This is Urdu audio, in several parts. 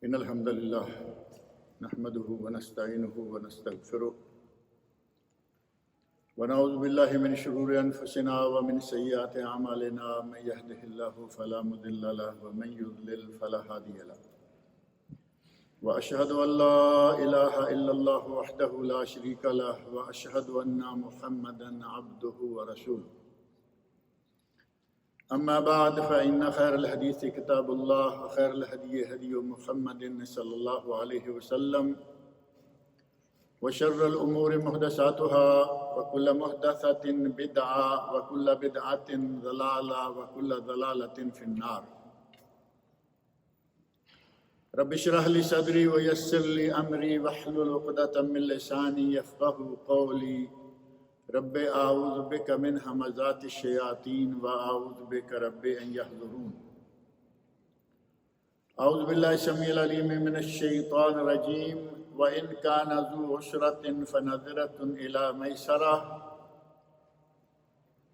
إن الحمد لله نحمده ونستعينه ونستغفره ونعوذ بالله من شرور أنفسنا ومن سيئات أعمالنا من يهده الله فلا مضل له ومن يضلل فلا هادي له وأشهد أن لا إله إلا الله وحده لا شريك له وأشهد أن محمدا عبده ورسوله أما بعد فإن خير الحديث كتاب الله وخير الهدي هدي محمد صلى الله عليه وسلم وشر الأمور محدثاتها وكل محدثة بدعة وكل بدعة ضلالة وكل ضلالة في النار رب اشرح لي صدري ويسر لي أمري واحلل عقدة من لساني يفقهوا قولي رب اعوذ بک من همزات الشیاطین واعوذ بک رب ان یحضرون اعوذ باللہ السمیع العلیم من الشیطان الرجیم وان کان ذو عسرۃ فنظرۃ الی میسرہ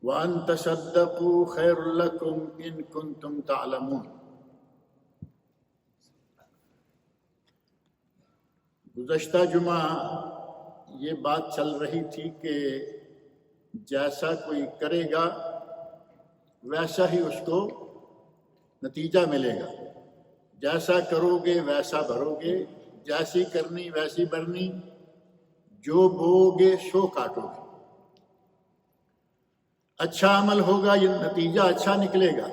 وان تصدقوا خیر لکم ان کنتم تعلمون۔ گزشتہ جمعہ یہ بات چل رہی تھی کہ جیسا کوئی کرے گا ویسا ہی اس کو نتیجہ ملے گا، جیسا کرو گے ویسا بھرو گے، جیسی کرنی ویسی بھرنی، جو بو گے سو کاٹو گے۔ اچھا عمل ہوگا یہ نتیجہ اچھا نکلے گا،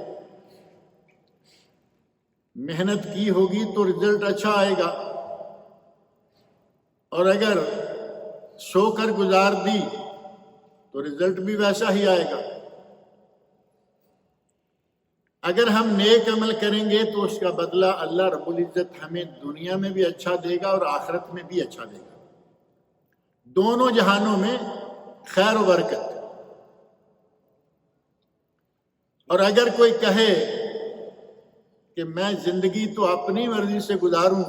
محنت کی ہوگی تو رزلٹ اچھا آئے گا، اور اگر سو کر گزار دی تو رزلٹ بھی ویسا ہی آئے گا۔ اگر ہم نیک عمل کریں گے تو اس کا بدلہ اللہ رب العزت ہمیں دنیا میں بھی اچھا دے گا اور آخرت میں بھی اچھا دے گا، دونوں جہانوں میں خیر و برکت۔ اور اگر کوئی کہے کہ میں زندگی تو اپنی مرضی سے گزاروں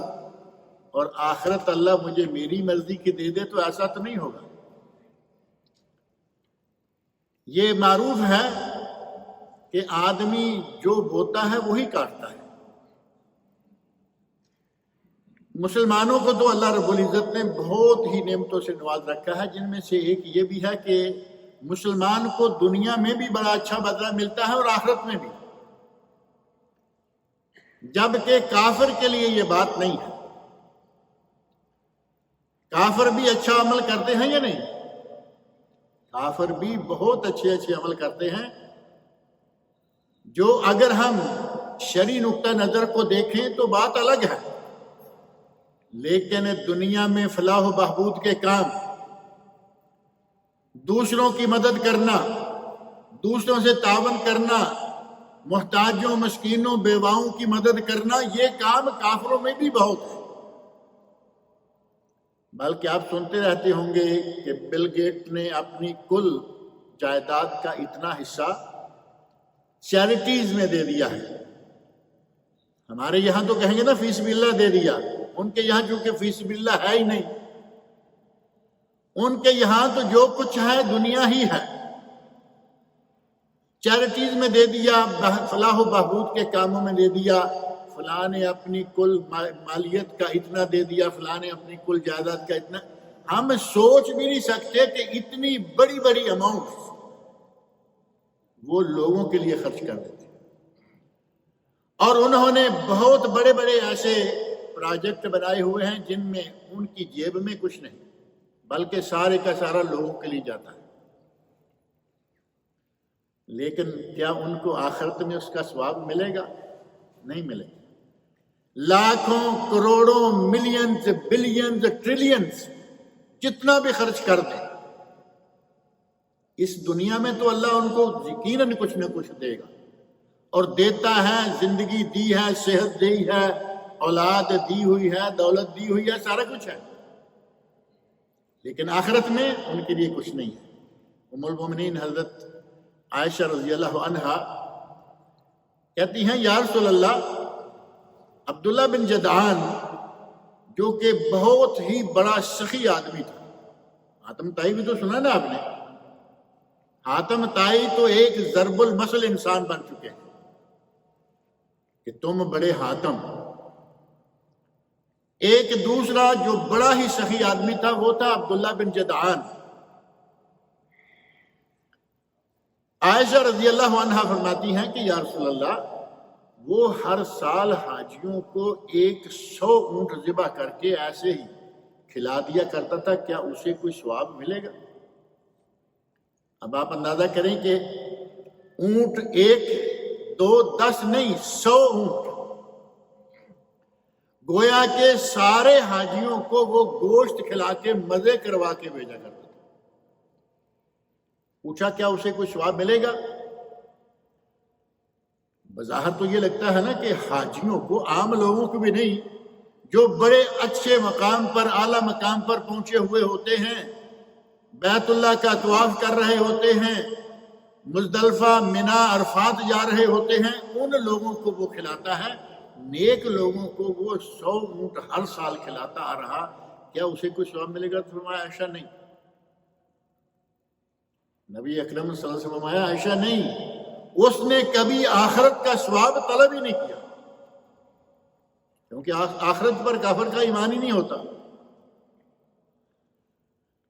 اور آخرت اللہ مجھے میری مرضی کی دے دے، تو ایسا تو نہیں ہوگا۔ یہ معروف ہے کہ آدمی جو بوتا ہے وہی کاٹتا ہے۔ مسلمانوں کو تو اللہ رب العزت نے بہت ہی نعمتوں سے نواز رکھا ہے، جن میں سے ایک یہ بھی ہے کہ مسلمان کو دنیا میں بھی بڑا اچھا بدلہ ملتا ہے اور آخرت میں بھی، جبکہ کافر کے لیے یہ بات نہیں ہے۔ کافر بھی اچھا عمل کرتے ہیں یا نہیں؟ کافر بھی بہت اچھے عمل کرتے ہیں، جو اگر ہم شرعی نقطہ نظر کو دیکھیں تو بات الگ ہے، لیکن دنیا میں فلاح و بہبود کے کام، دوسروں کی مدد کرنا، دوسروں سے تعاون کرنا، محتاجوں مسکینوں بیواؤں کی مدد کرنا، یہ کام کافروں میں بھی بہت ہے۔ بلکہ آپ سنتے رہتے ہوں گے کہ بل گیٹ نے اپنی کل جائیداد کا اتنا حصہ چیریٹیز میں دے دیا ہے۔ ہمارے یہاں تو کہیں گے نا فی سبیل اللہ دے دیا، ان کے یہاں چونکہ فی سبیل اللہ ہے ہی نہیں، ان کے یہاں تو جو کچھ ہے دنیا ہی ہے، چیریٹیز میں دے دیا، فلاح و بہبود کے کاموں میں دے دیا، فلاں نے اپنی کل مالیت کا اتنا دے دیا، فلاں نے اپنی کل جائیداد کا اتنا۔ ہم سوچ بھی نہیں سکتے کہ اتنی بڑی بڑی اماؤنٹ وہ لوگوں کے لیے خرچ کر دیتے، اور انہوں نے بہت بڑے بڑے ایسے پروجیکٹ بنائے ہوئے ہیں جن میں ان کی جیب میں کچھ نہیں، بلکہ سارے کا سارا لوگوں کے لیے جاتا ہے۔ لیکن کیا ان کو آخرت میں اس کا ثواب ملے گا؟ نہیں ملے گا۔ لاکھوں کروڑوں ملینز بلینز ٹریلینز جتنا بھی خرچ کر دیں، اس دنیا میں تو اللہ ان کو یقیناً کچھ نہ کچھ دے گا، اور دیتا ہے، زندگی دی ہے، صحت دی ہے، اولاد دی ہوئی ہے، دولت دی ہوئی ہے، سارا کچھ ہے، لیکن آخرت میں ان کے لیے کچھ نہیں ہے۔ ام المومنین حضرت عائشہ رضی اللہ عنہا کہتی ہیں یا رسول اللہ، عبداللہ بن جدعان جو کہ بہت ہی بڑا سخی آدمی تھا، حاتم طائی بھی تو سنا نا آپ نے، حاتم طائی تو ایک ضرب المثل انسان بن چکے ہیں کہ تم بڑے حاتم، ایک دوسرا جو بڑا ہی سخی آدمی تھا وہ تھا عبداللہ بن جدعان۔ عائشہ رضی اللہ عنہا فرماتی ہیں کہ یا رسول اللہ، وہ ہر سال حاجیوں کو 100 اونٹ ذبح کر کے ایسے ہی کھلا دیا کرتا تھا، کیا اسے کوئی ثواب ملے گا؟ اب آپ اندازہ کریں کہ اونٹ 1 2 10 نہیں، 100 اونٹ، گویا کہ سارے حاجیوں کو وہ گوشت کھلا کے مزے کروا کے بھیجا کرتا تھا۔ پوچھا کیا اسے کوئی ثواب ملے گا؟ بظاہر تو یہ لگتا ہے نا کہ حاجیوں کو، عام لوگوں کو بھی نہیں، جو بڑے اچھے مقام پر، اعلیٰ مقام پر پہنچے ہوئے ہوتے ہیں، بیت اللہ کا طواف کر رہے ہوتے ہیں، مزدلفہ، منی، عرفات جا رہے ہوتے ہیں، ان لوگوں کو وہ کھلاتا ہے۔ نیک لوگوں کو وہ 100 اونٹ ہر سال کھلاتا آ رہا، کیا اسے کوئی ثواب ملے گا؟ تو فرمایا عائشہ نہیں۔ نبی اکرم صلی اللہ علیہ وسلم فرمایا عائشہ نہیں، اس نے کبھی آخرت کا ثواب طلب ہی نہیں کیا، کیونکہ آخرت پر کافر کا ایمان ہی نہیں ہوتا۔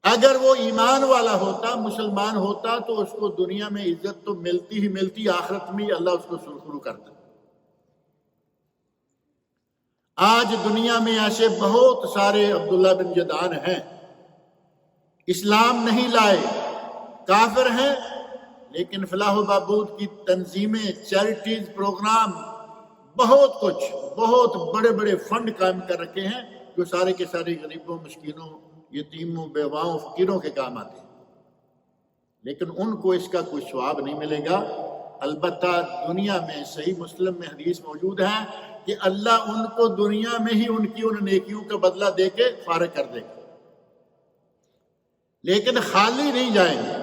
اگر وہ ایمان والا ہوتا، مسلمان ہوتا، تو اس کو دنیا میں عزت تو ملتی ہی ملتی، آخرت میں اللہ اس کو سرخرو کرتا۔ آج دنیا میں ایسے بہت سارے عبداللہ بن جدعان ہیں، اسلام نہیں لائے، کافر ہیں، لیکن فلاح و بہبود کی تنظیمیں، چیریٹیز، پروگرام، بہت کچھ، بہت بڑے بڑے فنڈ قائم کر رکھے ہیں، جو سارے کے سارے غریبوں، مسکینوں، یتیموں، بیواؤں، فقیروں کے کام آتے ہیں، لیکن ان کو اس کا کوئی ثواب نہیں ملے گا۔ البتہ دنیا میں صحیح مسلم میں حدیث موجود ہے کہ اللہ ان کو دنیا میں ہی ان کی ان نیکیوں کا بدلہ دے کے فارغ کر دے گا، لیکن خالی نہیں جائیں گے۔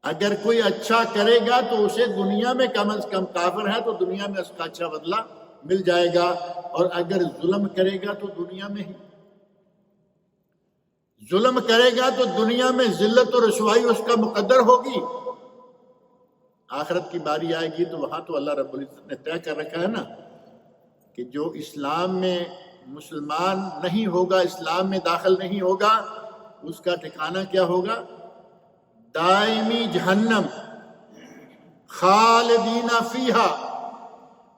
اگر کوئی اچھا کرے گا تو اسے دنیا میں کم از کم، کافر ہے تو دنیا میں اس کا اچھا بدلہ مل جائے گا، اور اگر ظلم کرے گا تو دنیا میں ہی، ظلم کرے گا تو دنیا میں ذلت و رسوائی اس کا مقدر ہوگی۔ آخرت کی باری آئے گی تو وہاں تو اللہ رب العزت نے طے کر رکھا ہے نا کہ جو اسلام میں مسلمان نہیں ہوگا، اسلام میں داخل نہیں ہوگا، اس کا ٹھکانہ کیا ہوگا؟ دائمی جہنم، خالدین فیہا،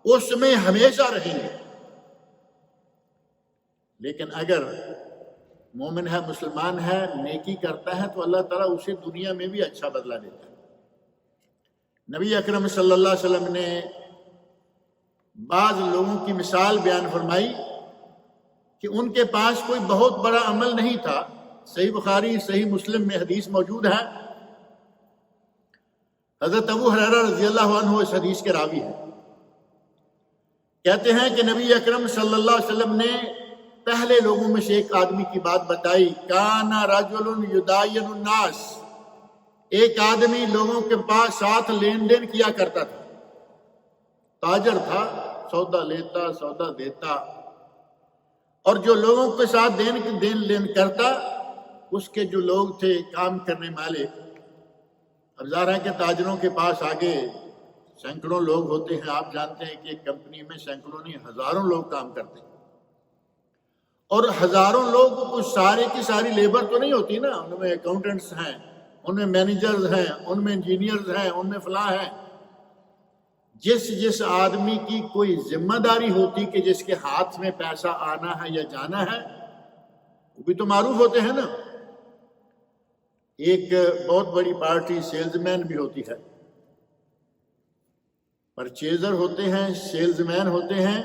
اس میں ہمیشہ رہیں گے۔ لیکن اگر مومن ہے، مسلمان ہے، نیکی کرتا ہے، تو اللہ تعالیٰ اسے دنیا میں بھی اچھا بدلہ دیتا ہے۔ نبی اکرم صلی اللہ علیہ وسلم نے بعض لوگوں کی مثال بیان فرمائی کہ ان کے پاس کوئی بہت بڑا عمل نہیں تھا۔ صحیح بخاری، صحیح مسلم میں حدیث موجود ہے، حضرت ابو ہریرہ رضی اللہ عنہ اس حدیث کے راوی ہیں، کہتے ہیں کہ نبی اکرم صلی اللہ علیہ وسلم نے پہلے لوگوں میں سے ایک آدمی کی بات بتائی، کان رجل یداین الناس، ایک آدمی لوگوں کے پاس ساتھ لین دین کیا کرتا تھا، تاجر تھا، سودا لیتا، سودا دیتا، اور جو لوگوں کے ساتھ دین لین کرتا، اس کے جو لوگ تھے کام کرنے والے، اب ظاہر ہے کہ تاجروں کے پاس آگے سینکڑوں لوگ ہوتے ہیں، آپ جانتے ہیں کہ ایک کمپنی میں سینکڑوں نہیں ہزاروں لوگ کام کرتے ہیں، اور ہزاروں لوگ کچھ سارے کی ساری لیبر تو نہیں ہوتی نا، ان میں اکاؤنٹنٹس ہیں، ان میں مینیجرز ہیں، ان میں انجینئرز ہیں، ان میں فلاں ہیں۔ جس آدمی کی کوئی ذمہ داری ہوتی کہ جس کے ہاتھ میں پیسہ آنا ہے یا جانا ہے، وہ بھی تو معروف ہوتے ہیں نا۔ ایک بہت بڑی پارٹی سیلز مین بھی ہوتی ہے، پرچیزر ہوتے ہیں، سیلز مین ہوتے ہیں،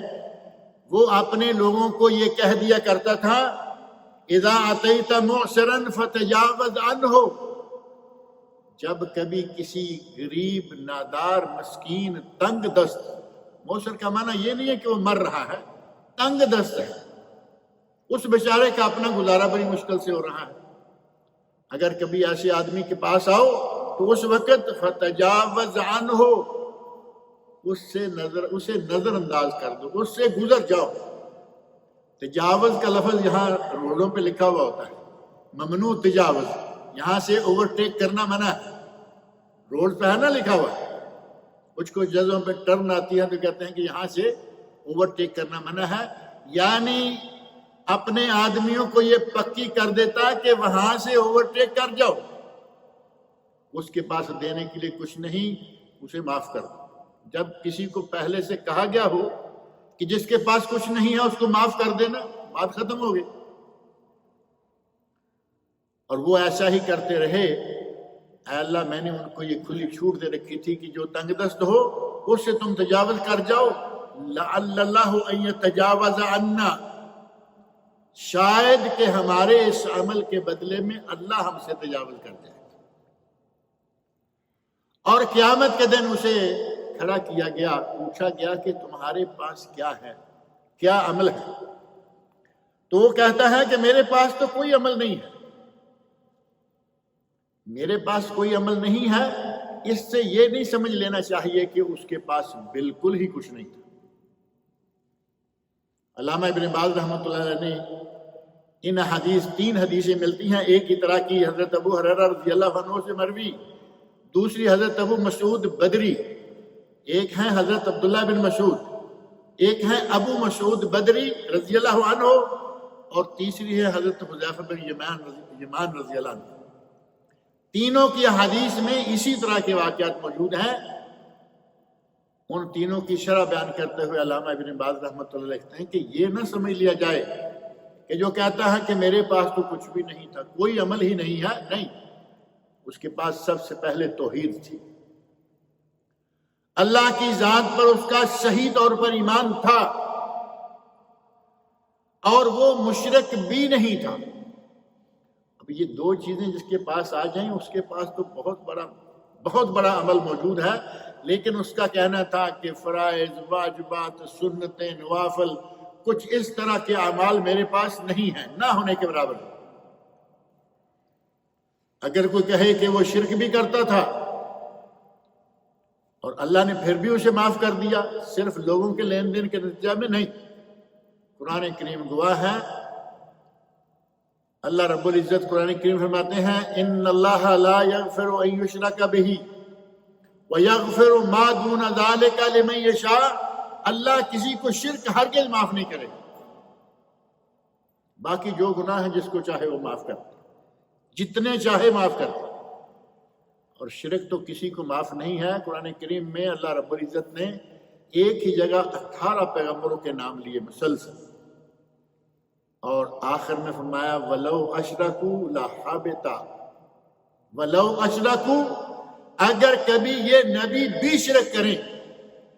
وہ اپنے لوگوں کو یہ کہہ دیا کرتا تھا، اذا اتیت معسرا فتجاوز عنہ، جب کبھی کسی غریب، نادار، مسکین، تنگ دست، معسر کا معنی یہ نہیں ہے کہ وہ مر رہا ہے، تنگ دست ہے، اس بیچارے کا اپنا گزارا بڑی مشکل سے ہو رہا ہے، اگر کبھی ایسے آدمی کے پاس آؤ تو اس وقت فتجاوز عنہ، اسے نظر انداز کر دو، اس سے گزر جاؤ۔ تجاوز کا لفظ یہاں روڈوں پہ لکھا ہوا ہوتا ہے، ممنوع تجاوز، یہاں سے اوورٹیک کرنا منع ہے، روڈ پہ ہے نا لکھا ہوا ہے، کچھ جگہوں پہ ٹرن آتی ہے تو کہتے ہیں کہ یہاں سے اوورٹیک کرنا منع ہے، یعنی اپنے آدمیوں کو یہ پکی کر دیتا کہ وہاں سے اوورٹیک کر جاؤ، اس کے پاس دینے کے لیے کچھ نہیں، اسے معاف کر دو۔ جب کسی کو پہلے سے کہا گیا ہو کہ جس کے پاس کچھ نہیں ہے اس کو معاف کر دینا، بات ختم ہو گئی۔ اور وہ ایسا ہی کرتے رہے۔ اے اللہ، میں نے ان کو یہ کھلی چھوٹ دے رکھی تھی کہ جو تنگ دست ہو اس سے تم تجاوز کر جاؤ، لعل اللہ ان یتجاوز عنا، شاید کہ ہمارے اس عمل کے بدلے میں اللہ ہم سے تجاوز کر جائے۔ اور قیامت کے دن اسے کھڑا کیا گیا، پوچھا گیا کہ تمہارے پاس کیا ہے، کیا عمل ہے؟ تو وہ کہتا ہے کہ میرے پاس تو کوئی عمل نہیں ہے، میرے پاس کوئی عمل نہیں ہے۔ اس سے یہ نہیں سمجھ لینا چاہیے کہ اس کے پاس بالکل ہی کچھ نہیں تھا۔ علامہ ابن باز رحمۃ اللہ علیہ نے ان تین حدیثیں ملتی ہیں، ایک ہی طرح کی حضرت ابو ہریرہ رضی اللہ عنہ سے مروی، دوسری حضرت ابو مسعود بدری، ایک ہیں حضرت عبداللہ بن مسعود، ایک ہیں ابو مسعود بدری رضی اللہ عنہ، اور تیسری ہے حضرت حذیفہ بن یمان رضی اللہ عنہ۔ تینوں کی احادیث میں اسی طرح کے واقعات موجود ہیں۔ ان تینوں کی شرح بیان کرتے ہوئے علامہ ابن باز رحمۃ اللہ لکھتے ہیں کہ یہ نہ سمجھ لیا جائے کہ جو کہتا ہے کہ میرے پاس تو کچھ بھی نہیں تھا، کوئی عمل ہی نہیں ہے، نہیں، اس کے پاس سب سے پہلے توحید تھی، اللہ کی ذات پر اس کا صحیح طور پر ایمان تھا، اور وہ مشرک بھی نہیں تھا۔ اب یہ دو چیزیں جس کے پاس آ جائیں، اس کے پاس تو بہت بڑا عمل موجود ہے، لیکن اس کا کہنا تھا کہ فرائض، واجبات، سنتیں، نوافل، کچھ اس طرح کے اعمال میرے پاس نہیں ہیں، نہ ہونے کے برابر۔ اگر کوئی کہے کہ وہ شرک بھی کرتا تھا اور اللہ نے پھر بھی اسے معاف کر دیا، صرف لوگوں کے لین دین کے نتیجہ میں نہیں، قرآن کریم گواہ ہے۔ اللہ رب العزت قرآن کریم فرماتے ہیں ان اللہ لا یغفر ان یشرک بہ ویغفر ما دون ذلک لمن یشاء، اللہ کسی کو شرک ہرگز معاف نہیں کرے، باقی جو گناہ ہیں جس کو چاہے وہ معاف کرتا، جتنے چاہے معاف کرتا، اور شرک تو کسی کو معاف نہیں ہے۔ قرآن کریم میں اللہ رب العزت نے ایک ہی جگہ 18 پیغمبروں کے نام لیے مسلسل، اور آخر میں فرمایا وَلَوْ أَشْرَكُوا لَحَبِطَ، وَلَوْ أَشْرَكُوا، اگر کبھی یہ نبی بھی شرک کریں،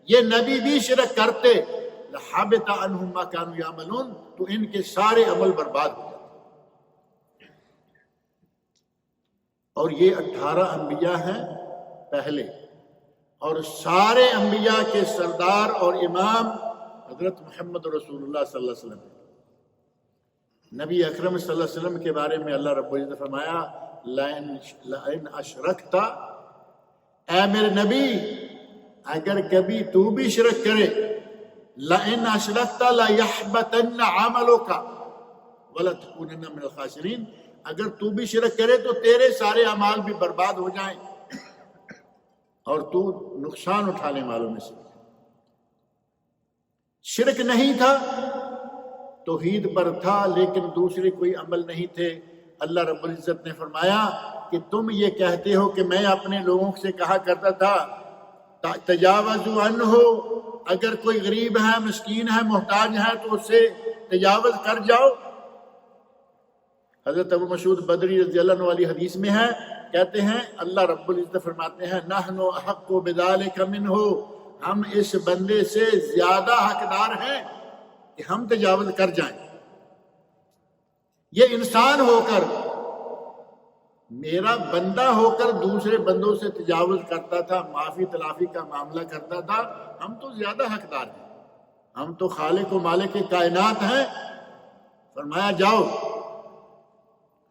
یہ نبی بھی شرک کرتے، لَحَبِطَ عَنْهُمْ مَا كَانُوا يَعْمَلُونَ، تو ان کے سارے عمل برباد ہو جاتے۔ اور یہ 18 انبیاء ہیں پہلے، اور سارے انبیاء کے سردار اور امام حضرت محمد رسول اللہ صلی اللہ علیہ وسلم، نبی اکرم صلی اللہ علیہ وسلم کے بارے میں اللہ رب العزت نے فرمایا لَإِنْ أَشْرَكْتَ، اے میرے نبی اگر کبھی تو بھی شرک کرے، لَإِنْ أَشْرَكْتَ لَيَحْبَطَنَّ عَمَلُكَ وَلَتَكُونَنَّ مِنَ الْخَاسِرِينَ، اگر تو بھی شرک کرے تو تیرے سارے اعمال بھی برباد ہو جائیں اور تو نقصان اٹھانے والوں میں سے۔ شرک نہیں تھا، توحید پر تھا، لیکن دوسرے کوئی عمل نہیں تھے۔ اللہ رب العزت نے فرمایا کہ تم یہ کہتے ہو کہ میں اپنے لوگوں سے کہا کرتا تھا تجاوزوا عنہ، اگر کوئی غریب ہے، مسکین ہے، محتاج ہے تو اس سے تجاوز کر جاؤ۔ حضرت ابو مسعود بدری رضی اللہ عنہ والی حدیث میں ہے، کہتے ہیں اللہ رب العزت فرماتے ہیں نحن احق بذلک منہ، ہم اس بندے سے زیادہ حقدار ہیں کہ ہم تجاوز کر جائیں۔ یہ انسان ہو کر، میرا بندہ ہو کر دوسرے بندوں سے تجاوز کرتا تھا، معافی تلافی کا معاملہ کرتا تھا، ہم تو زیادہ حقدار ہیں، ہم تو خالق و مالک کائنات ہیں۔ فرمایا جاؤ،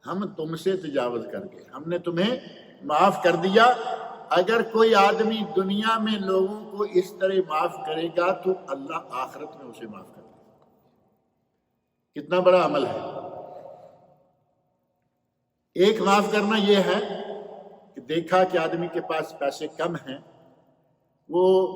ہم تم سے تجاوز کر گئے، ہم نے تمہیں معاف کر دیا۔ اگر کوئی آدمی دنیا میں لوگوں کو اس طرح معاف کرے گا تو اللہ آخرت میں اسے معاف کر دے گا۔ کتنا بڑا عمل ہے۔ ایک معاف کرنا یہ ہے کہ دیکھا کہ آدمی کے پاس پیسے کم ہیں وہ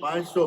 500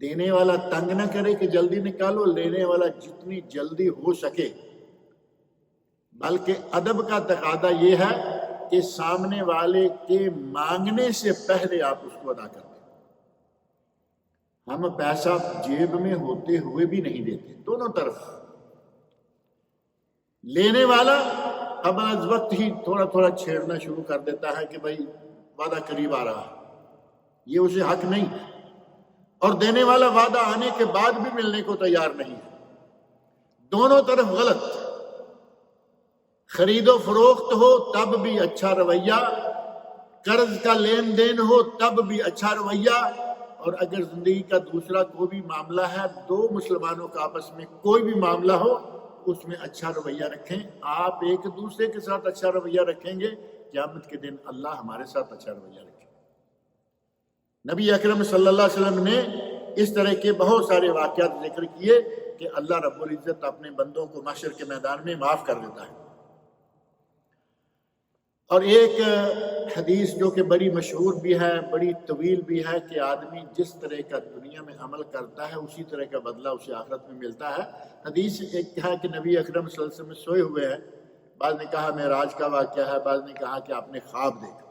دینے والا تنگ نہ کرے کہ جلدی نکالو، لینے والا جتنی جلدی ہو سکے، بلکہ ادب کا تقاضا یہ ہے کہ سامنے والے کے مانگنے سے پہلے آپ اس کو ادا کر دیں۔ ہم پیسہ جیب میں ہوتے ہوئے بھی نہیں دیتے، دونوں طرف۔ لینے والا اب از وقت ہی تھوڑا تھوڑا چھیڑنا شروع کر دیتا ہے کہ بھائی وعدہ قریب آ رہا ہے، یہ اسے حق نہیں ہے، اور دینے والا وعدہ آنے کے بعد بھی ملنے کو تیار نہیں ہے۔ دونوں طرف غلط۔ خرید و فروخت ہو تب بھی اچھا رویہ، قرض کا لین دین ہو تب بھی اچھا رویہ، اور اگر زندگی کا دوسرا کوئی بھی معاملہ ہے، دو مسلمانوں کا آپس میں کوئی بھی معاملہ ہو، اس میں اچھا رویہ رکھیں۔ آپ ایک دوسرے کے ساتھ اچھا رویہ رکھیں گے، قیامت کے دن اللہ ہمارے ساتھ اچھا رویہ رکھے۔ نبی اکرم صلی اللہ علیہ وسلم نے اس طرح کے بہت سارے واقعات ذکر کیے کہ اللہ رب العزت اپنے بندوں کو محشر کے میدان میں معاف کر دیتا ہے۔ اور ایک حدیث جو کہ بڑی مشہور بھی ہے، بڑی طویل بھی ہے، کہ آدمی جس طرح کا دنیا میں عمل کرتا ہے اسی طرح کا بدلہ اسے آخرت میں ملتا ہے۔ حدیث ایک ہے کہ نبی اکرم صلی اللہ علیہ وسلم سوئے ہوئے ہیں، بعض نے کہا معراج کا واقعہ ہے، بعض نے کہا کہ آپ نے خواب دیکھا۔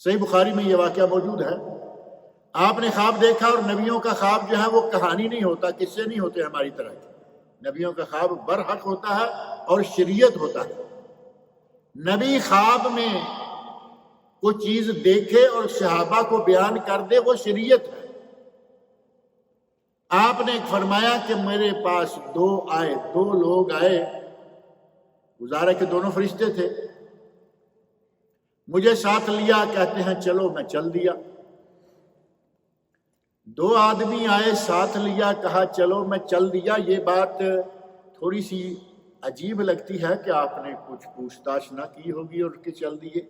صحیح بخاری میں یہ واقعہ موجود ہے۔ آپ نے خواب دیکھا، اور نبیوں کا خواب جو ہے وہ کہانی نہیں ہوتا، قصے نہیں ہوتے ہماری طرح کے۔ نبیوں کا خواب برحق ہوتا ہے اور شریعت ہوتا ہے۔ نبی خواب میں کوئی چیز دیکھے اور صحابہ کو بیان کر دے، وہ شریعت ہے۔ آپ نے فرمایا کہ میرے پاس دو لوگ آئے، گزارا کہ دونوں فرشتے تھے، مجھے ساتھ لیا، کہتے ہیں چلو، میں چل دیا۔ دو آدمی آئے، ساتھ لیا، کہا چلو، میں چل دیا۔ یہ بات تھوڑی سی عجیب لگتی ہے کہ آپ نے کچھ پوچھ تاچھ نہ کی ہوگی اور کہ چل دیے۔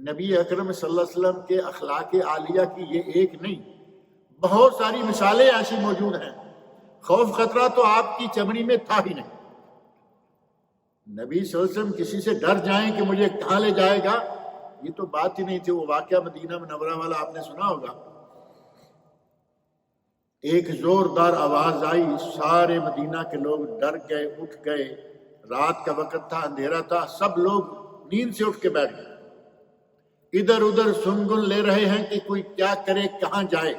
نبی اکرم صلی اللہ علیہ وسلم کے اخلاق عالیہ کی یہ ایک نہیں، بہت ساری مثالیں ایسی موجود ہیں۔ خوف خطرہ تو آپ کی چمڑی میں تھا ہی نہیں۔ نبی صلی اللہ علیہ وسلم کسی سے ڈر جائیں کہ مجھے کہاں لے جائے گا، یہ تو بات ہی نہیں تھی۔ وہ واقعہ مدینہ منورہ والا آپ نے سنا ہوگا۔ ایک زوردار آواز آئی، سارے مدینہ کے لوگ ڈر گئے، اٹھ گئے۔ رات کا وقت تھا، اندھیرا تھا، سب لوگ نیند سے اٹھ کے بیٹھ گئے، ادھر ادھر سنگن لے رہے ہیں کہ کوئی کیا کرے، کہاں جائے۔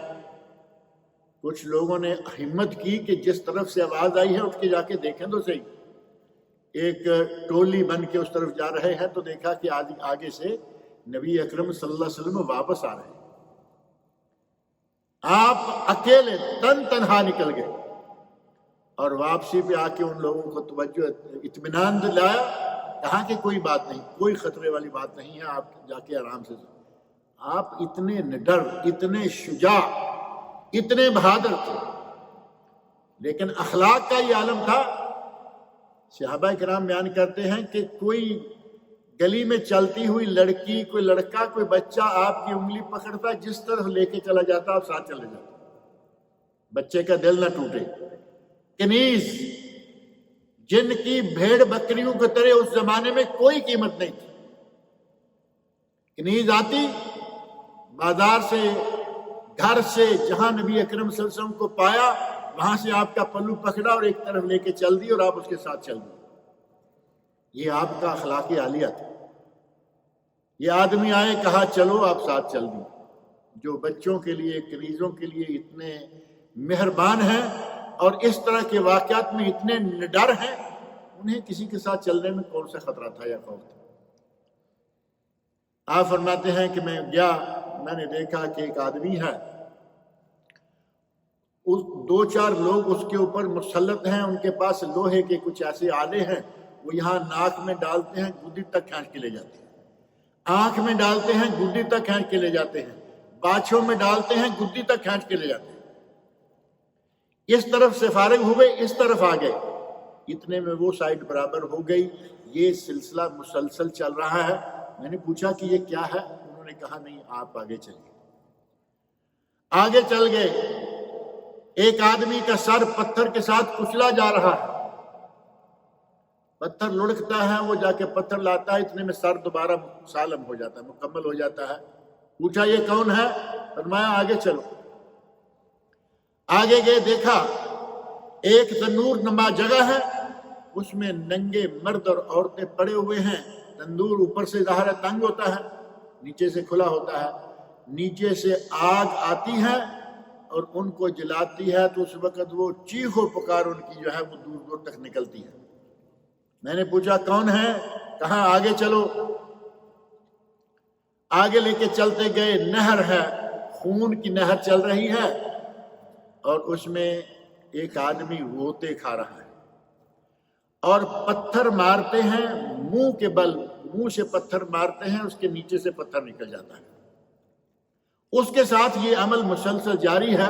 کچھ لوگوں نے ہمت کی کہ جس طرف سے آواز آئی ہے اٹھ کے جا کے دیکھیں تو صحیح۔ ایک ٹولی بن کے اس طرف جا رہے ہیں تو دیکھا کہ آگے سے نبی اکرم صلی اللہ علیہ وسلم واپس آ رہے ہیں۔ آپ اکیلے تنہا نکل گئے، اور واپسی پہ آ کے ان لوگوں کو توجہ اطمینان دلایا، کہا کہ کوئی بات نہیں، کوئی خطرے والی بات نہیں ہے، آپ جا کے آرام سے۔ آپ اتنے نڈر، اتنے شجاع، اتنے بہادر تھے، لیکن اخلاق کا یہ عالم تھا۔ صحابہ کرام بیان کرتے ہیں کہ کوئی گلی میں چلتی ہوئی لڑکی، کوئی لڑکا، کوئی بچہ آپ کی انگلی پکڑتا، جس طرح لے کے چلا جاتا آپ ساتھ چلے جاتے، بچے کا دل نہ ٹوٹے۔ کنیز، جن کی بھیڑ بکریوں کی طرح اس زمانے میں کوئی قیمت نہیں تھی، کنیز آتی بازار سے، گھر سے، جہاں نبی اکرم صلی اللہ علیہ وسلم کو پایا وہاں سے آپ کا پلو پکڑا اور ایک طرف لے کے چل دی، اور آپ اس کے ساتھ چل دی۔ یہ آپ کا اخلاق عالیہ تھا۔ یہ آدمی آئے، کہا چلو، آپ ساتھ چل دی۔ جو بچوں کے لیے، کنیزوں کے لیے اتنے مہربان ہیں اور اس طرح کے واقعات میں اتنے نڈر ہیں، انہیں کسی کے ساتھ چلنے میں کون سا خطرہ تھا یا خوف تھا؟ آپ فرماتے ہیں کہ میں گیا، میں نے دیکھا کہ ایک آدمی ہے، دو چار لوگ اس کے اوپر مسلط ہیں، ان کے پاس لوہے کے کچھ ایسے آلے ہیں، وہ یہاں ناک میں ڈالتے ہیں، گدی تک کھینچ کے لے جاتے ہیں، آنکھ میں ڈالتے ہیں، گدی تک کھینچ کے لے جاتے ہیں، باچھوں میں ڈالتے ہیں، گدی تک کھینچ کے لے جاتے ہیں۔ اس طرف سے فارغ ہوئے، اس طرف آ گئے، اتنے میں وہ سائڈ برابر ہو گئی۔ یہ سلسلہ مسلسل چل رہا ہے۔ میں نے پوچھا کہ یہ کیا ہے؟ انہوں نے کہا نہیں، آپ آگے چلیے۔ آگے چل گئے، ایک آدمی کا سر پتھر کے ساتھ کچلا جا رہا ہے، پتھر لڑکتا ہے، وہ جا کے پتھر لاتا ہے، اتنے میں سر دوبارہ سالم ہو جاتا ہے، مکمل ہو جاتا ہے۔ پوچھا یہ کون ہے؟ فرمایا آگے چلو۔ آگے گئے دیکھا ایک تنور نما جگہ ہے، اس میں ننگے مرد اور عورتیں پڑے ہوئے ہیں. تندور اوپر سے ظاہر تنگ ہوتا ہے، نیچے سے کھلا ہوتا ہے. نیچے سے آگ آتی ہے اور ان کو جلاتی ہے، تو اس وقت وہ چیخ و پکار ان کی جو ہے وہ دور دور تک نکلتی ہے. میں نے پوچھا کون ہے؟ کہاں آگے چلو. آگے لے کے چلتے گئے، نہر ہے، خون کی نہر چل رہی ہے، اور اس میں ایک آدمی غوطے کھا رہا ہے اور پتھر مارتے ہیں منہ کے بل، منہ سے پتھر مارتے ہیں، اس کے نیچے سے پتھر نکل جاتا ہے. اس کے ساتھ یہ عمل مسلسل جاری ہے.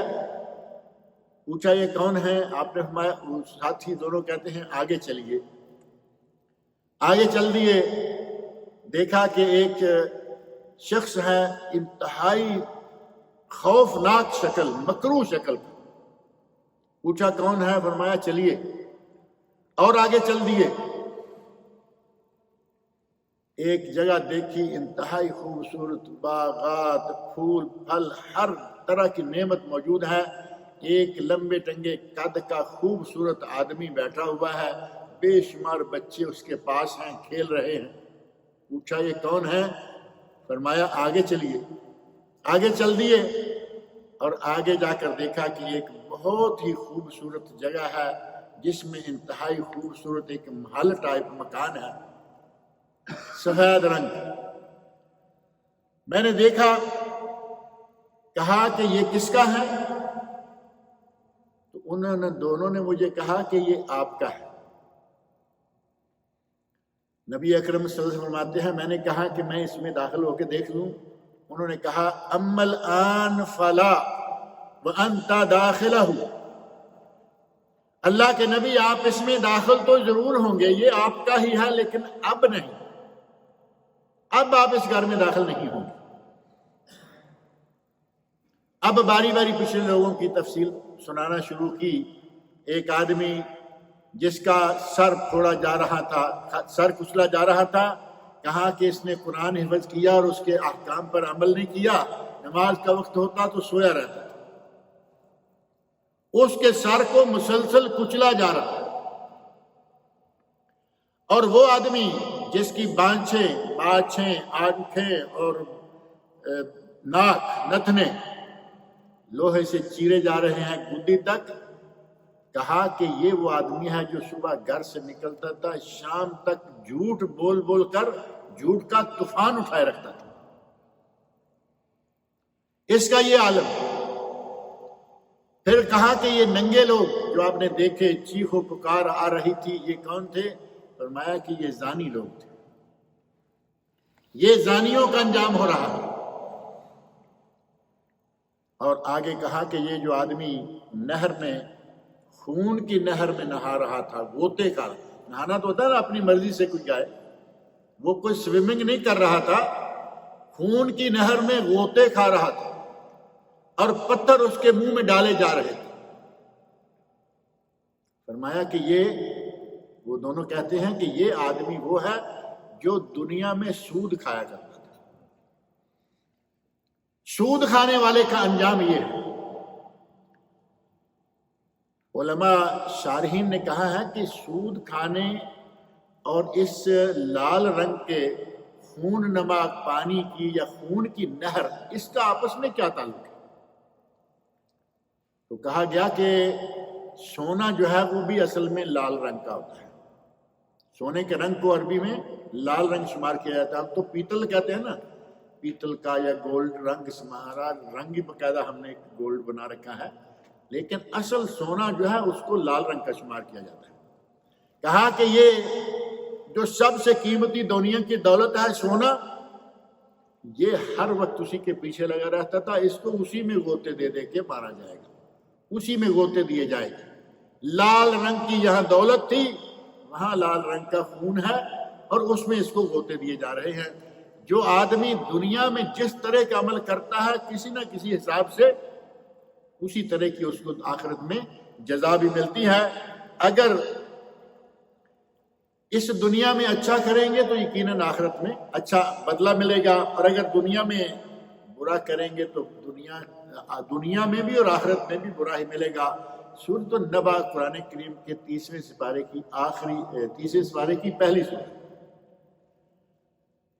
پوچھا یہ کون ہے؟ آپ نے فرمایا، ساتھی دونوں کہتے ہیں آگے چلیے. آگے چل دیے، دیکھا کہ ایک شخص ہے انتہائی خوفناک شکل، مکروہ شکل. پوچھا کون ہے؟ فرمایا چلیے، اور آگے چل دیے. ایک جگہ دیکھی انتہائی خوبصورت، باغات، پھول پھل، ہر طرح کی نعمت موجود ہے. ایک لمبے ٹنگے قد کا خوبصورت آدمی بیٹھا ہوا ہے، بے شمار بچے اس کے پاس ہیں، کھیل رہے ہیں. پوچھا یہ کون ہے؟ فرمایا آگے چلیے. آگے چل دیے اور آگے جا کر دیکھا کہ ایک بہت ہی خوبصورت جگہ ہے جس میں انتہائی خوبصورت ایک محل ٹائپ مکان ہے، سفید رنگ. میں نے دیکھا، کہا کہ یہ کس کا ہے؟ تو انہوں نے دونوں نے مجھے کہا کہ یہ آپ کا ہے. نبی اکرم صلی اللہ علیہ وسلم فرماتے ہیں میں نے کہا کہ میں اس میں داخل ہو کے دیکھ لوں. انہوں نے کہا اما الآن فلا وانت داخلہ. اللہ کے نبی آپ اس میں داخل تو ضرور ہوں گے، یہ آپ کا ہی ہے، لیکن اب نہیں، اب آپ اس گھر میں داخل نہیں ہوں گے. اب باری باری پچھلے لوگوں کی تفصیل سنانا شروع کی. ایک آدمی جس کا سر پھوڑا جا رہا تھا، سر کچلا جا رہا تھا، کہا کہ اس نے قرآن حفظ کیا اور اس کے احکام پر عمل نہیں کیا، نماز کا وقت ہوتا تو سویا رہتا تھا. اس کے سر کو مسلسل کچلا جا رہا تھا. اور وہ آدمی جس کی باچھیں، آنکھیں اور ناک، نتنے لوہے سے چیرے جا رہے ہیں گدی تک، کہا کہ یہ وہ آدمی ہے جو صبح گھر سے نکلتا تھا، شام تک جھوٹ بول بول کر جھوٹ کا طوفان اٹھائے رکھتا تھا. اس کا یہ عالم. پھر کہا کہ یہ ننگے لوگ جو آپ نے دیکھے، چیخ و پکار آ رہی تھی، یہ کون تھے؟ فرمایا کہ یہ زانی لوگ تھے، یہ زانیوں کا انجام ہو رہا ہے. اور آگے کہا کہ یہ جو آدمی نہر میں، خون کی نہر میں نہا رہا تھا، غوطے کا نہانا تو ہوتا ہے نا اپنی مرضی سے کوئی جائے، وہ کوئی سوئمنگ نہیں کر رہا تھا، خون کی نہر میں غوطے کھا رہا تھا اور پتھر اس کے منہ میں ڈالے جا رہے تھے. فرمایا کہ یہ وہ دونوں کہتے ہیں کہ یہ آدمی وہ ہے جو دنیا میں سود کھایا کرتا تھا. سود کھانے والے کا انجام یہ ہے. علماء شارحین نے کہا ہے کہ سود کھانے اور اس لال رنگ کے خون نما پانی کی یا خون کی نہر، اس کا آپس میں کیا تعلق ہے؟ تو کہا گیا کہ سونا جو ہے وہ بھی اصل میں لال رنگ کا ہوتا ہے. سونے کے رنگ کو عربی میں لال رنگ شمار کیا جاتا ہے. ہم تو پیتل کہتے ہیں نا، پیتل کا یا گولڈ رنگ، ہمارا رنگ ہی باقاعدہ ہم نے گولڈ بنا رکھا ہے، لیکن اصل سونا جو ہے اس کو لال رنگ کا شمار کیا جاتا ہے. کہا کہ یہ جو سب سے قیمتی دنیا کی دولت ہے سونا، یہ ہر وقت اسی کے پیچھے لگا رہتا تھا، اس کو اسی میں غوطے دے دے کے مارا جائے گا، اسی میں غوطے دیے جائے گا. لال رنگ کی یہاں دولت تھی، وہاں لال رنگ کا خون ہے اور اس میں اس کو غوطے دیے جا رہے ہیں. جو آدمی دنیا میں جس طرح کا عمل کرتا ہے کسی نہ کسی حساب سے اسی طرح کی اس کو آخرت میں جزا بھی ملتی ہے. اگر اس دنیا میں اچھا کریں گے تو یقیناً آخرت میں اچھا بدلہ ملے گا، اور اگر دنیا میں برا کریں گے تو دنیا میں بھی اور آخرت میں بھی برا ہی ملے گا۔ سورۃ النبا قرآن کریم کے 30ویں سپارے کی پہلی سورت،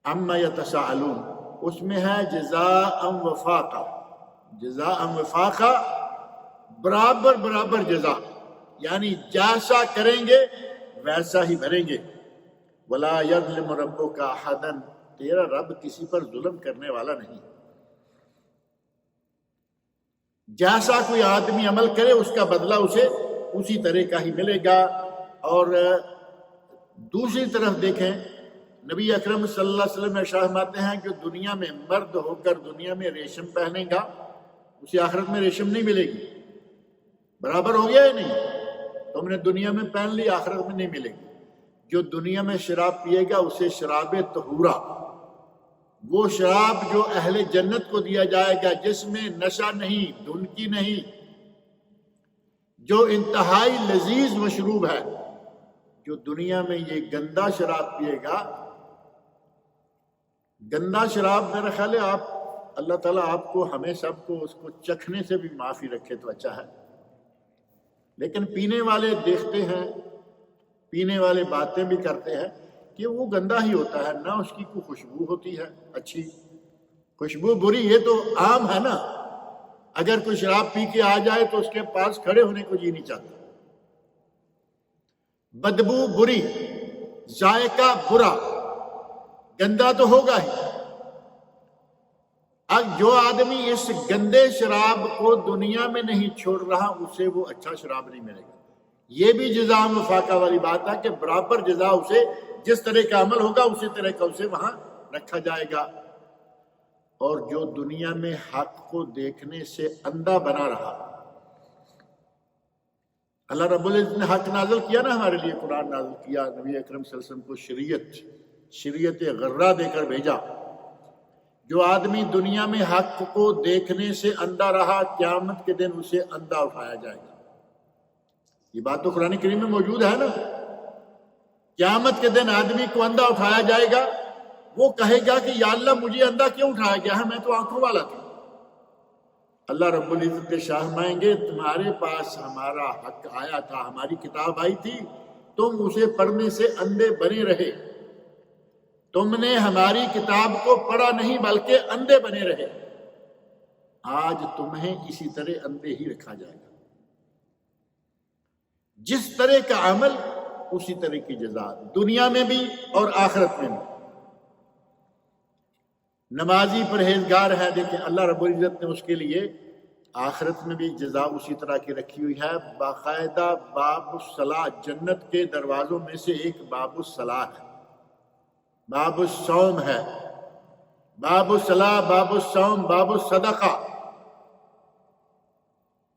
عما یتساءلون، اس میں ہے جزاء وفاقا، جزاء وفاقا، برابر برابر جزا، یعنی جیسا کریں گے ویسا ہی بھریں گے۔ ولا یظلم ربک احدا، تیرا رب کسی پر ظلم کرنے والا نہیں۔ جیسا کوئی آدمی عمل کرے اس کا بدلہ اسے اسی طرح کا ہی ملے گا۔ اور دوسری طرف دیکھیں، نبی اکرم صلی اللہ علیہ وسلم ارشاد فرماتے ہیں کہ دنیا میں مرد ہو کر دنیا میں ریشم پہنے گا، اسے آخرت میں ریشم نہیں ملے گی۔ برابر ہو گیا یا نہیں؟ تم نے دنیا میں پہن لی، آخرت میں نہیں ملے گی۔ جو دنیا میں شراب پیے گا اسے شراب طہورا، وہ شراب جو اہل جنت کو دیا جائے گا، جس میں نشہ نہیں، دھنکی نہیں، جو انتہائی لذیذ مشروب ہے۔ جو دنیا میں یہ گندا شراب پیے گا، گندا شراب، میرا خیال ہے اللہ تعالیٰ آپ کو، ہمیں سب کو اس کو چکھنے سے بھی معافی رکھے تو اچھا ہے۔ لیکن پینے والے دیکھتے ہیں، پینے والے باتیں بھی کرتے ہیں کہ وہ گندا ہی ہوتا ہے، نہ اس کی کوئی خوشبو ہوتی ہے اچھی، خوشبو بری، یہ تو عام ہے نا۔ اگر کوئی شراب پی کے آ جائے تو اس کے پاس کھڑے ہونے کو جی نہیں چاہتا۔ بدبو بری، ذائقہ برا، گندا تو ہوگا ہی۔ اب جو آدمی اس گندے شراب کو دنیا میں نہیں چھوڑ رہا، اسے وہ اچھا شراب نہیں ملے گا۔ یہ بھی جزا وفاقہ والی بات ہے کہ برابر جزا اسے، جس طرح کا عمل ہوگا اسی طرح کا اسے وہاں رکھا جائے گا۔ اور جو دنیا میں حق کو دیکھنے سے اندھا بنا رہا، اللہ رب العزت نے حق نازل کیا نا ہمارے لیے، قرآن نازل کیا، نبی اکرم صلی اللہ علیہ وسلم کو شریعت غرہ دے کر بھیجا۔ جو آدمی دنیا میں حق کو دیکھنے سے اندھا رہا، قیامت کے دن اسے اندھا اٹھایا جائے گا۔ یہ بات تو قرآن کریم میں موجود ہے نا۔ قیامت کے دن آدمی کو اندھا اٹھایا جائے گا، وہ کہے گا کہ یا اللہ مجھے اندھا کیوں اٹھایا گیا ہے، میں تو آنکھوں والا تھا۔ اللہ رب العزت کے شاہ فرمائیں گے تمہارے پاس ہمارا حق آیا تھا، ہماری کتاب آئی تھی، تم اسے پڑھنے سے اندھے بنے رہے، تم نے ہماری کتاب کو پڑھا نہیں بلکہ اندھے بنے رہے، آج تمہیں اسی طرح اندھے ہی رکھا جائے گا۔ جس طرح کا عمل اسی طرح کی جزا، دنیا میں بھی اور آخرت میں بھی۔ نمازی پرہیزگار ہے، دیکھیں اللہ رب العزت نے اس کے لیے آخرت میں بھی جزا اسی طرح کی رکھی ہوئی ہے۔ باقاعدہ باب الصلاح، جنت کے دروازوں میں سے ایک باب الصلاح ہے، باب الصوم ہے، باب الصلاح، باب الصوم، باب الصدقہ۔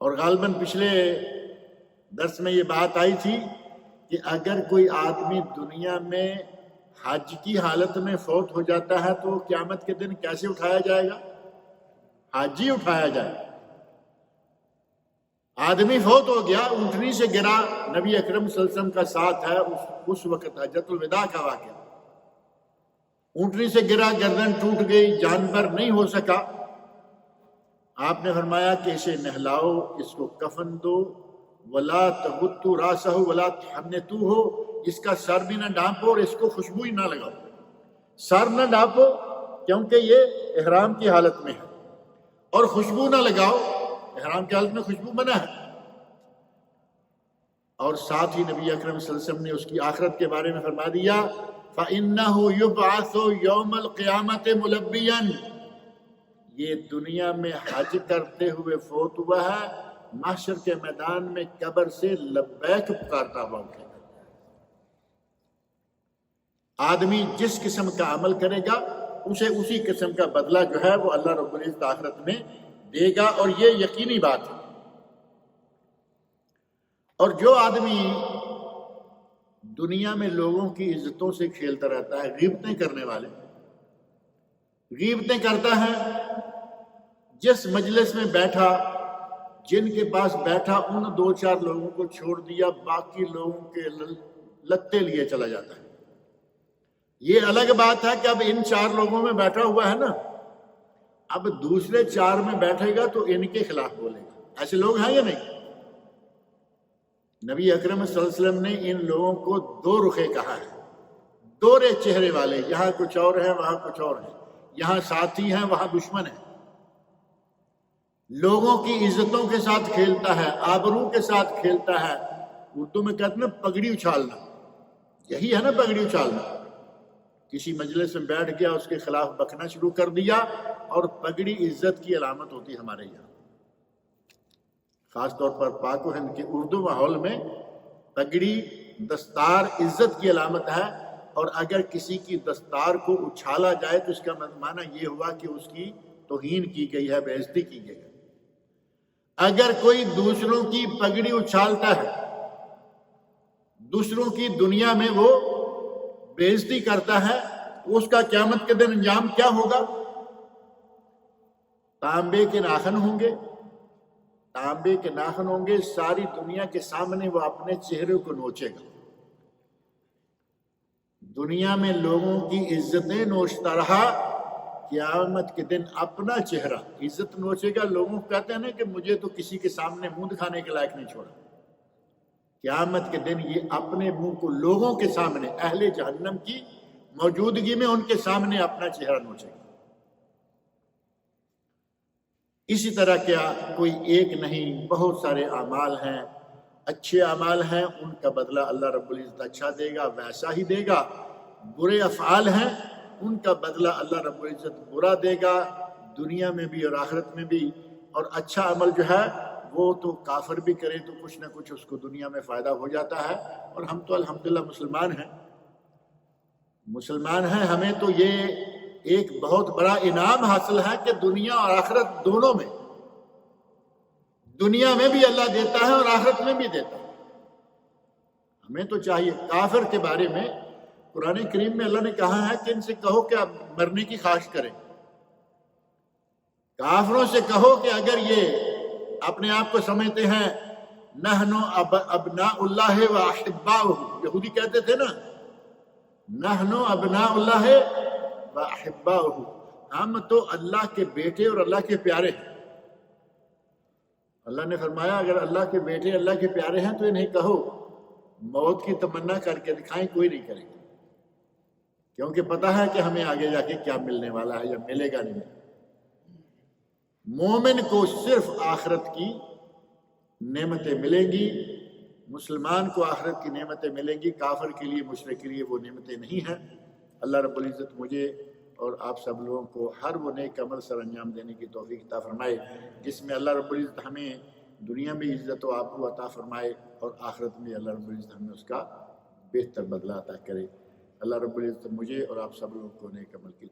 اور غالباً پچھلے درس میں یہ بات آئی تھی کہ اگر کوئی آدمی دنیا میں حج کی حالت میں فوت ہو جاتا ہے تو قیامت کے دن کیسے اٹھایا جائے گا؟ حج ہی اٹھایا جائے گا۔ آدمی فوت ہو گیا، اونٹنی سے گرا، نبی اکرم صلی اللہ علیہ وسلم کا ساتھ ہے، اس وقت حجۃ الوداع کا واقعہ، اونٹنی سے گرا، گردن ٹوٹ گئی، جانور نہیں ہو سکا۔ آپ نے فرمایا کہ اسے نہلاؤ، اس کو کفن دو، وَلَا تَغُطُّ رَأْسَهُ وَلَا تُحَنِّطُوهُ، اس کا سر بھی نہ ڈھانپو اور اس کو خوشبو ہی نہ لگاؤ۔ سر نہ ڈھانپو کیونکہ یہ احرام کی حالت میں ہے، اور خوشبو نہ لگاؤ، احرام کی حالت میں خوشبو منع ہے۔ اور ساتھ ہی نبی اکرم صلی اللہ علیہ وسلم نے اس کی آخرت کے بارے میں فرما دیا فَإِنَّهُ يُبْعَثُ يَوْمَ الْقِيَامَةِ مُلَبِّيًا، یہ دنیا میں حج کرتے ہوئے فوت ہوا ہے، محشر کے میدان میں قبر سے لبیک پکارتا ہوا اٹھے گا۔ آدمی جس قسم کا عمل کرے گا اسے اسی قسم کا بدلہ جو ہے وہ اللہ رب العزت آخرت میں دے گا، اور یہ یقینی بات ہے۔ اور جو آدمی دنیا میں لوگوں کی عزتوں سے کھیلتا رہتا ہے، غیبتیں کرنے والے، غیبتیں کرتا ہے، جس مجلس میں بیٹھا، جن کے پاس بیٹھا، ان دو چار لوگوں کو چھوڑ دیا، باقی لوگوں کے لتے لیے چلا جاتا ہے۔ یہ الگ بات ہے کہ اب ان چار لوگوں میں بیٹھا ہوا ہے نا، اب دوسرے 4 میں بیٹھے گا تو ان کے خلاف بولے گا. ایسے لوگ ہیں یا نہیں؟ نبی اکرم صلی اللہ علیہ وسلم نے ان لوگوں کو 2 رخے کہا ہے، دورے چہرے والے. یہاں کچھ اور ہیں، وہاں کچھ اور ہیں، یہاں ساتھی ہیں، وہاں دشمن ہیں. لوگوں کی عزتوں کے ساتھ کھیلتا ہے، آبرو کے ساتھ کھیلتا ہے. اردو میں کہتے ہیں پگڑی اچھالنا، یہی ہے نا پگڑی اچھالنا. کسی مجلس میں بیٹھ گیا، اس کے خلاف بکنا شروع کر دیا. اور پگڑی عزت کی علامت ہوتی ہے ہمارے یہاں، خاص طور پر پاک و ہند کے اردو ماحول میں پگڑی دستار عزت کی علامت ہے. اور اگر کسی کی دستار کو اچھالا جائے تو اس کا معنی یہ ہوا کہ اس کی توہین کی گئی ہے، بے عزتی کی گئی ہے. اگر کوئی دوسروں کی پگڑی اچھالتا ہے، دوسروں کی دنیا میں وہ بے عزتی کرتا ہے، اس کا قیامت کے دن انجام کیا ہوگا؟ تانبے کے ناخن ہوں گے، تانبے کے ناخن ہوں گے. ساری دنیا کے سامنے وہ اپنے چہرے کو نوچے گا. دنیا میں لوگوں کی عزتیں نوچتا رہا، قیامت کے دن اپنا چہرہ عزت نوچے گا. لوگوں کو کہتے ہیں نا کہ مجھے تو کسی کے سامنے منہ دکھانے کے لائق نہیں چھوڑا. قیامت کے دن یہ اپنے منہ کو لوگوں کے سامنے، اہل جہنم کی موجودگی میں ان کے سامنے اپنا چہرہ نوچے گا. اسی طرح کیا کوئی ایک نہیں، بہت سارے اعمال ہیں، اچھے اعمال ہیں، ان کا بدلہ اللہ رب العزت اچھا دے گا، ویسا ہی دے گا. برے افعال ہیں، ان کا بدلہ اللہ رب العزت برا دے گا، دنیا میں بھی اور آخرت میں بھی. اور اچھا عمل جو ہے وہ تو کافر بھی کرے تو کچھ نہ کچھ اس کو دنیا میں فائدہ ہو جاتا ہے. اور ہم تو الحمدللہ مسلمان ہیں. ہمیں تو یہ ایک بہت بڑا انعام حاصل ہے کہ دنیا اور آخرت دونوں میں، دنیا میں بھی اللہ دیتا ہے اور آخرت میں بھی دیتا ہے. ہمیں تو چاہیے. کافر کے بارے میں قرآن کریم میں اللہ نے کہا ہے کہ ان سے کہو کہ آپ مرنے کی خواہش کریں. کافروں سے کہو کہ اگر یہ اپنے آپ کو سمجھتے ہیں نحن ابناء اللہ و احباؤہ، یہودی کہتے تھے نا نحن ابناء اللہ و احباؤہ، ہم تو اللہ کے بیٹے اور اللہ کے پیارے ہیں. اللہ نے فرمایا اگر اللہ کے بیٹے اللہ کے پیارے ہیں تو انہیں کہو موت کی تمنا کر کے دکھائیں، کوئی نہیں کرے گا، کیونکہ پتہ ہے کہ ہمیں آگے جا کے کیا ملنے والا ہے یا ملے گا نہیں. مومن کو صرف آخرت کی نعمتیں ملیں گی، مسلمان کو آخرت کی نعمتیں ملیں گی. کافر کے لیے، مشرک کے لیے وہ نعمتیں نہیں ہیں. اللہ رب العزت مجھے اور آپ سب لوگوں کو ہر وہ نیک عمل سر انجام دینے کی توفیق عطا فرمائے جس میں اللہ رب العزت ہمیں دنیا میں عزت و آبرو عطا فرمائے اور آخرت میں اللہ رب العزت ہمیں اس کا بہتر بدلہ عطا کرے. اللہ رب العزت مجھے اور آپ سب لوگوں کو نیک عمل کی